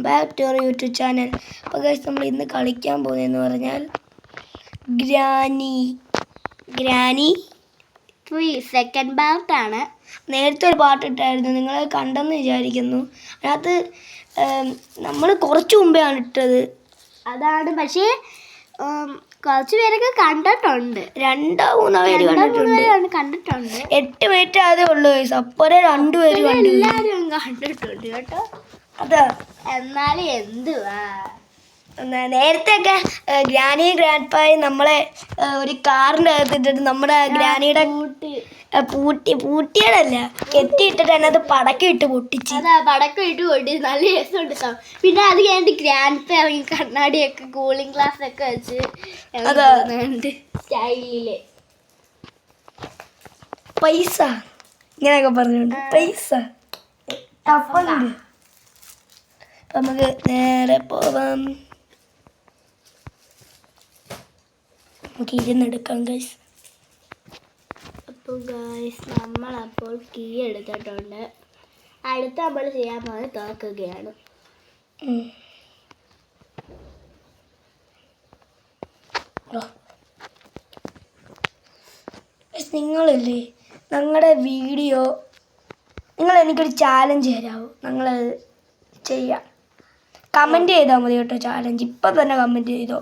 Back to അവർ YouTube channel. അപ്പോൾ guys നമ്മൾ ഇന്ന് കളിക്കാൻ പോകുന്നതെന്ന് പറഞ്ഞാൽ ഗ്രാനി 3 സെക്കൻഡ് പാർട്ടാണ്. നേരത്തെ ഒരു പാട്ടിട്ടായിരുന്നു, നിങ്ങൾ കണ്ടെന്ന് വിചാരിക്കുന്നു. അതിനകത്ത് നമ്മൾ കുറച്ച് മുമ്പെയാണ് ഇട്ടത്. അതാണ്, പക്ഷേ കുറച്ച് പേരൊക്കെ കണ്ടിട്ടുണ്ട്. 2-3 പേര് കണ്ടിട്ടുണ്ട്. 8 മിനിറ്റ് അതേ ഉള്ളൂ ഗൈസ്. അപ്പോഴേ 2 പേര് എല്ലാവരും കണ്ടിട്ടുണ്ട് കേട്ടോ. അതാ എന്നാലും എന്തുവാ, നേരത്തെയൊക്കെ ഗ്രാനിയും ഗ്രാൻഡ് പായും നമ്മളെ ഒരു കാറിൻ്റെ അകത്തിട്ടിട്ട് നമ്മുടെ ഗ്രാനിയുടെ പൂട്ടിയതല്ല കെട്ടിയിട്ടിട്ട് അതിനകത്ത് പടക്കം ഇട്ട് പൊട്ടിച്ച്. അതാ പടക്കം ഇട്ട് പൊട്ടി നല്ല രസമുണ്ട്. പിന്നെ അത് കഴിഞ്ഞിട്ട് ഗ്രാൻഡ് പാ ഇറങ്ങി കണ്ണാടിയൊക്കെ കൂളിംഗ് ഗ്ലാസ് ഒക്കെ വെച്ച് സ്റ്റൈലില് പൈസ ഇങ്ങനെയൊക്കെ പറഞ്ഞുകൊണ്ട് പൈസ നമുക്ക് നേരെ പോവാം. നമുക്ക് ഇരുന്നെടുക്കാം ഗൈസ്. അപ്പോൾ ഗൈസ് നമ്മളപ്പോൾ കീ എടുത്തിട്ടുണ്ട്. അടുത്ത നമ്മൾ ചെയ്യാൻ പോകുന്നത് തുറക്കുകയാണ്. നിങ്ങളില്ലേ ഞങ്ങളുടെ വീഡിയോ, നിങ്ങൾ എനിക്കൊരു ചാലഞ്ച് തരാമോ? ഞങ്ങളത് ചെയ്യാം. കമൻറ്റ് ചെയ്താൽ മതി കേട്ടോ. ചാലഞ്ച് ഇപ്പം തന്നെ കമൻറ്റ് ചെയ്തോ.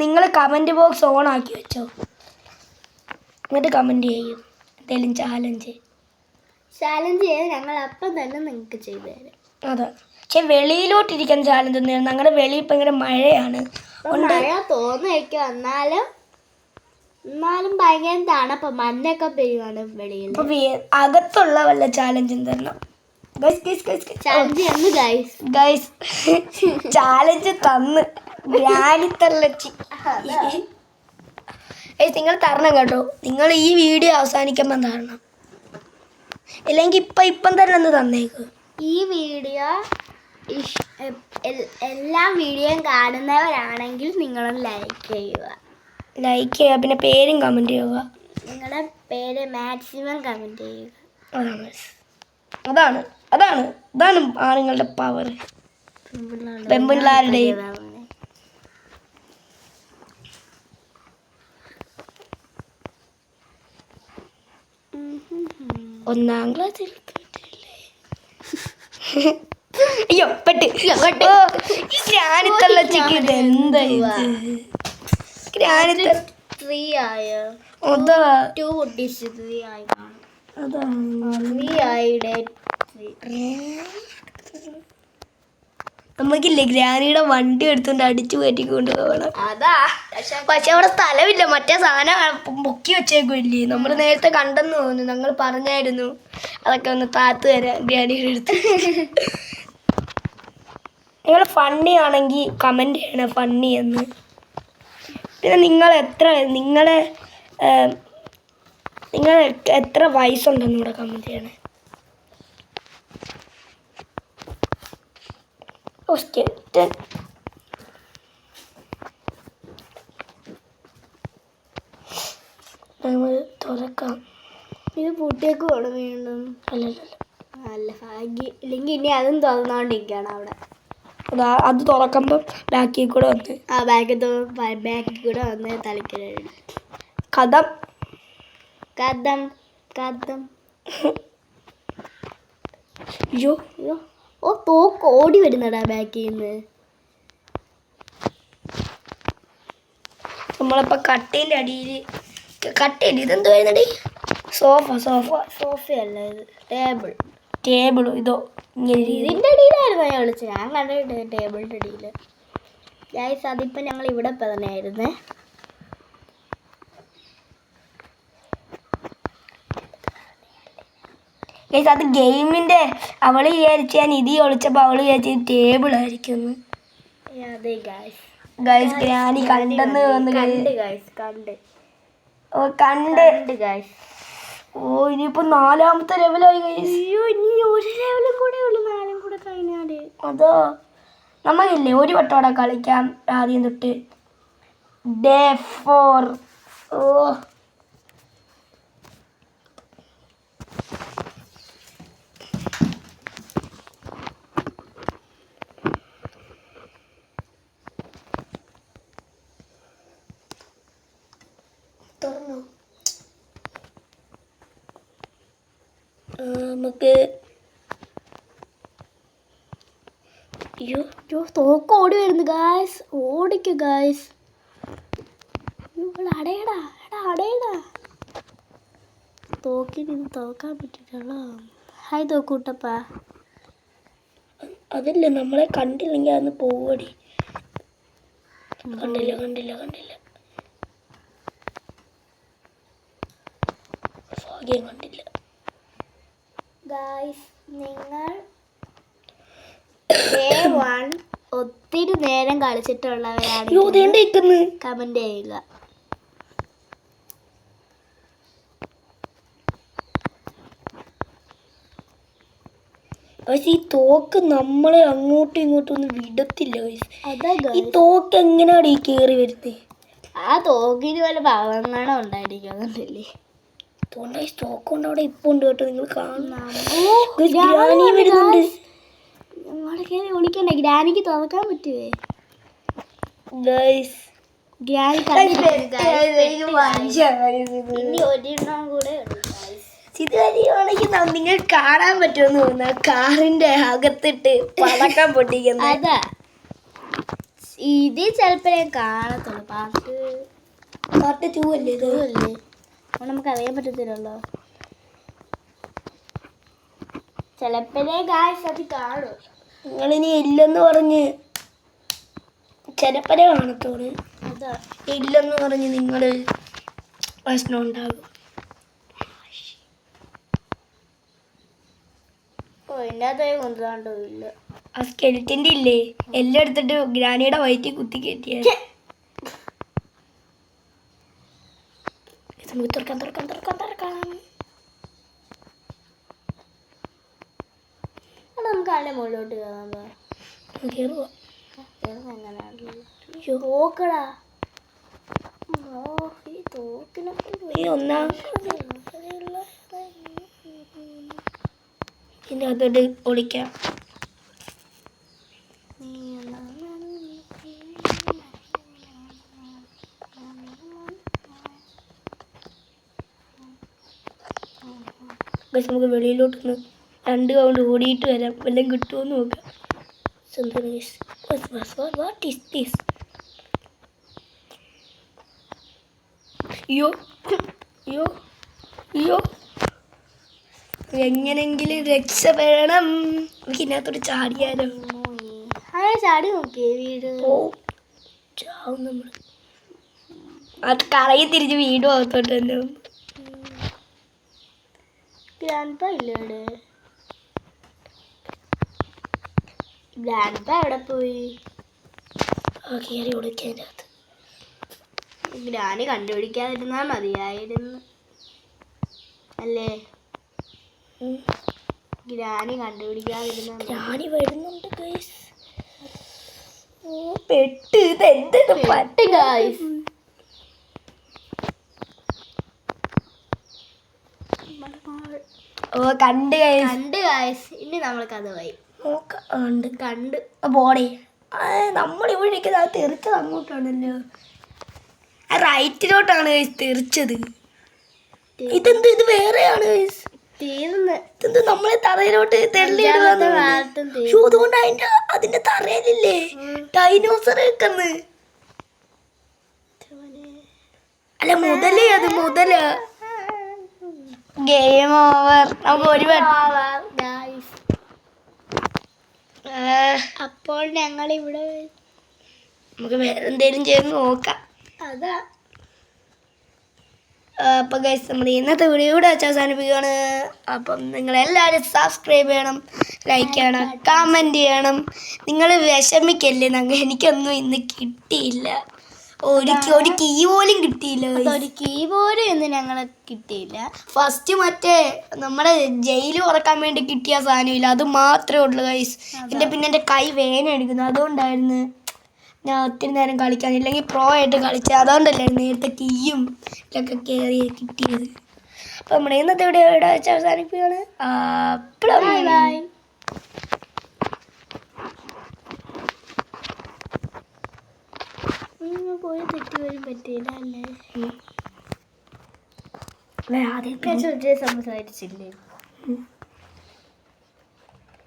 നിങ്ങൾ കമൻറ്റ് ബോക്സ് ഓൺ ആക്കി വെച്ചോ, എന്നിട്ട് കമൻറ്റ് ചെയ്യും എന്തെങ്കിലും ചാലഞ്ച് ചെയ്ത് ഞങ്ങൾ അപ്പം തന്നെ നിങ്ങൾക്ക് ചെയ്തു തരാം. അതെ, പക്ഷെ വെളിയിലോട്ടിരിക്കാൻ ചാലഞ്ച് ഒന്നും. ഞങ്ങളുടെ വെളിയിൽ ഭയങ്കര മഴയാണ്. മഴ തോന്നിയിരിക്കും, എന്നാലും ഭയങ്കര തണുപ്പ്, മഞ്ഞൊക്കെ പെയ്യുവാണ് വെളിയിൽ. അപ്പോൾ അകത്തുള്ള വല്ല ചാലഞ്ചും തരണം ചാലഞ്ച് തന്ന് ഗ്രാനിത്തള്ളച്ചി നിങ്ങൾ തരണം കേട്ടോ. നിങ്ങൾ ഈ വീഡിയോ അവസാനിക്കുമ്പോൾ തരണം, ഇല്ലെങ്കിൽ ഇപ്പം തന്നെ ഒന്ന് തന്നേക്ക്. ഈ വീഡിയോ എല്ലാ വീഡിയോയും കാണുന്നവരാണെങ്കിൽ നിങ്ങളൊന്ന് ലൈക്ക് ചെയ്യുക. പിന്നെ പേരും കമൻറ്റ് ചെയ്യുക. നിങ്ങളുടെ പേര് മാക്സിമം കമൻറ്റ് ചെയ്യുക. അതാണ് ആണുങ്ങളുടെ പവർ. പെൺപിള്ളാരുടെയും ഒന്നാം ക്ലാസ്സിൽ അയ്യോ പെട്ട് ഗ്രാനിത്തള്ളച്ചിക്ക് ഇതെന്താ ഇത്? നമുക്കില്ലേ ഗ്രാനിയുടെ വണ്ടി എടുത്തുകൊണ്ട് അടിച്ചു കയറ്റിക്കൊണ്ട് പോകണം. പക്ഷെ അവിടെ സ്ഥലമില്ല. മറ്റേ സാധനം പൊക്കി വെച്ചേക്കില്ലേ, നമ്മൾ നേരത്തെ കണ്ടെന്ന് തോന്നുന്നു. ഞങ്ങൾ പറഞ്ഞായിരുന്നു അതൊക്കെ ഒന്ന് താത്തു തരാം ഗ്രാനിയുടെ അടുത്ത്. നിങ്ങൾ ഫണ്ണി ആണെങ്കിൽ കമൻറ്റ് ചെയ്യണം ഫണ്ണി എന്ന്. പിന്നെ നിങ്ങൾ എത്ര വയസ്സുണ്ടെന്ന് ഇവിടെ കമൻറ്റ് ചെയ്യണേ. നമ്മൾ തുറക്കാം. ഇത് പൂട്ടിയൊക്കെ വേണം വീണ്ടും. അല്ല ഭാഗ്യം, ഇല്ലെങ്കിൽ ഇനി അതും തുറന്നോണ്ടിരിക്കുകയാണ് അവിടെ. അത് തുറക്കുമ്പോൾ ബാക്കിൽ കൂടെ വന്ന് ബാക്കിൽ കൂടെ വന്ന് തളിക്കൽ കഥം. അയ്യോ ഓ തോക്ക് ഓടി വരുന്നടാ ബാക്കിൽ നിന്ന്. നമ്മളിപ്പോൾ കട്ടേൻ്റെ അടിയിൽ ഇതെന്തോ വരുന്നടി? സോഫയല്ല ഇത്, ടേബിളോ ഇതോ ഇതിൻ്റെ അടിയിലായിരുന്നു ഞാൻ വിളിച്ചത്. ഞാൻ കണ്ടിട്ട് ടേബിളിൻ്റെ അടിയിൽ. ഗൈസ് അതിപ്പോൾ ഞങ്ങൾ ഇവിടെ ഇപ്പം തന്നെ ആയിരുന്നേ. അത് ഗെയിമിൻ്റെ അവൾ വിചാരിച്ച് ഞാൻ ഇത് ഒളിച്ചപ്പോൾ അവൾ വിചാരിച്ച് ടേബിളായിരിക്കുന്നു. അതെ ഗൈസ് ഗ്രാനി കണ്ടെന്ന് വന്ന് ഗൈസ്. ഓ ഇനിയിപ്പോൾ 4ാമത്തെ ലെവലായി ഗൈസ്. അയ്യോ ഇനി ഒരു ലെവലും കൂടെ ഉള്ളു, 4 കൂടെ കഴിഞ്ഞാൽ. അതോ നമുക്കില്ലേ ഒരു വട്ടോടെ കളിക്കാം ആദ്യം തൊട്ട്. ഡേ 4. ഓ നമുക്ക് അയ്യോ തോക്ക് ഓടി വരുന്നു ഗായ്സ്. ഓടിക്കു ഗായ്സ്. അടയടാ അടയടാ. തോക്കിന് ഇത് തോക്കാൻ പറ്റില്ലല്ലോ. ഹായ് തോക്കൂട്ടപ്പാ. അതല്ല, നമ്മളെ കണ്ടില്ലെങ്കിൽ അന്ന് പോവടി. കണ്ടില്ല ഭാഗ്യം കണ്ടില്ല. ഗായ്സ് നിങ്ങൾ A1 ഒത്തിരി നേരം കളിച്ചിട്ടുള്ളവരാണ് കമന്റ് ചെയ്യുക. പക്ഷെ ഈ തോക്ക് നമ്മളെ അങ്ങോട്ടും ഇങ്ങോട്ടും ഒന്നും വിടത്തില്ല. അതാ ഈ തോക്ക് എങ്ങനെയാണ് ഈ കേറി വരുന്നത്? ആ തോക്കിന് വല്ല ഭാഗങ്ങളോ ഉണ്ടായിരിക്കും. അതുകൊണ്ടല്ലേ തോക്ക് കൊണ്ട് അവിടെ ഇപ്പൊ ഉണ്ട് കേട്ടോ. നിങ്ങൾ വിളിക്കണ്ടേ? ഗ്രാനിക്ക് തുറക്കാൻ പറ്റുവേ? ഇനി ഒരെണ്ണം കൂടെ ഇതുവരെയാണെങ്കിൽ നിങ്ങൾ കാണാൻ പറ്റുമെന്ന് തോന്നുന്നു. കാറിന്റെ അകത്തിട്ട് പടക്കം പൊട്ടിക്കുന്നത്. അതാ ഇത് ചിലപ്പോ ഞാൻ കാണത്തുള്ളൂ. പാർട്ട് 2 അല്ലേ ഇത്? അല്ലേ നമുക്ക് അറിയാൻ പറ്റത്തില്ലല്ലോ. ചിലപ്പോഴേ ഗായ്സ് അത് കാണും. നിങ്ങളിനി ഇല്ലെന്ന് പറഞ്ഞ് ചിലപ്പോഴേ കാണത്തോളൂ. അതാ ഇല്ലെന്ന് പറഞ്ഞ് നിങ്ങൾ പ്രശ്നം ഉണ്ടാകും. കൊണ്ടാണ്ടോ ഇല്ല. ആ സ്കെൽറ്റിന്റെ ഇല്ലേ എല്ലാം എടുത്തിട്ട് ഗ്രാനിയുടെ വയറ്റിൽ കുത്തി കയറ്റിയ. നമുക്ക് അതിന്റെ മുകളിലോട്ട് കേറുവാ. തോക്കടാ. ഒന്നാം ഇതിൻ്റെ അകത്തോട്ട് ഒളിക്കാം. നമുക്ക് വെളിയിലോട്ടൊന്ന് 2 റൗണ്ട് ഓടിയിട്ട് വരാം. വല്ലതും കിട്ടുമോന്ന് നോക്കാം. What is this? അയ്യോ അയ്യോ അയ്യോ, എങ്ങനെങ്കിലും രക്ഷപ്പെടണം. നമുക്ക് ഇതിനകത്തോട്ട് ചാടിയാലോ? ചാടി നോക്കിയേ വീട്. ചാവും നമ്മൾ. അത് കറങ്ങി തിരിച്ച് വീടും അകത്തോട്ട് തന്നെ. ഗ്രാൻഡ്പ ഇല്ലേ ഇവിടെ? ഗ്രാൻഡ്പ എവിടെ പോയി? കയറി ഒളിക്കതിൻ്റെ അകത്ത്. ഗ്രാനി കണ്ടുപിടിക്കാതിരുന്നാൽ മതിയായിരുന്നു അല്ലേ? ഗ്രാനി കണ്ടുപിടിക്കാതിരുന്നാൽ. ഗ്രാനി വരുന്നുണ്ട് ഗൈസ്. പെട്ട് ഇത് എന്താണ് പട്ട് ഗൈസ്? കണ്ട് ഗൈസ്. ഇനി നമ്മൾ കഥ പോയി കണ്ട് ബോഡി. നമ്മളിവിടെ നിൽക്കുന്നത് അത് തെറിച്ചത് അങ്ങോട്ടാണല്ലോ. റൈറ്റിലോട്ടാണ് ഗൈസ് തെറിച്ചത്. ഇതെന്ത്? ഇത് വേറെയാണ് ഗൈസ്. ഇതെന്ത് നമ്മളെ തറയിലോട്ട് തെള്ളിയിടുന്നത്? അതുകൊണ്ട് അതിന്റെ തറയിലില്ലേ ഡൈനോസർ വെക്കുന്നു. അല്ല മുതലേ, അത് മുതല. Game over. നമുക്ക് ഒരു അപ്പോൾ ഞങ്ങൾ ഇവിടെ നമുക്ക് വേറെ എന്തെങ്കിലും ചെയ്ത് നോക്കാം. അതാ. അപ്പം ഗൈസ് നമ്മൾ ഇന്നത്തെ വീഡിയോ ഇവിടെ വെച്ച് അവസാനിപ്പിക്കുകയാണ്. അപ്പം നിങ്ങളെല്ലാവരും സബ്സ്ക്രൈബ് ചെയ്യണം, ലൈക്ക് ചെയ്യണം, കമൻറ്റ് ചെയ്യണം. നിങ്ങൾ വിഷമിക്കല്ലേ. എനിക്കൊന്നും ഇന്ന് കിട്ടിയില്ല. ഒരു കീ പോലും കിട്ടിയില്ല. ഒരു കീ പോലും ഇന്ന് ഞങ്ങളെ കിട്ടിയില്ല. ഫസ്റ്റ് മറ്റേ നമ്മുടെ ജയിൽ തുറക്കാൻ വേണ്ടി കിട്ടിയ സാധനമില്ല, അത് മാത്രമേ ഉള്ളൂ ഗൈസ്. പിന്നെ എൻ്റെ കൈ വേന എടുക്കുന്നു. അതുകൊണ്ടായിരുന്നു ഞാൻ ഒത്തിരി നേരം കളിക്കാൻ, ഇല്ലെങ്കിൽ പ്രോ ആയിട്ട് കളിച്ചത്. അതുകൊണ്ടല്ലായിരുന്നു നേരത്തെ കീയും ഇതൊക്കെ കയറി കിട്ടിയത്. അപ്പം നമ്മുടെ ഇന്നത്തെ വീഡിയോ ഇവിടെ വെച്ച് അവസാനിപ്പിക്കുകയാണ്. ബൈ. പോയി തെറ്റി വരും പറ്റിയില്ല അല്ലേ? ആദ്യം സംസാരിച്ചില്ലേ?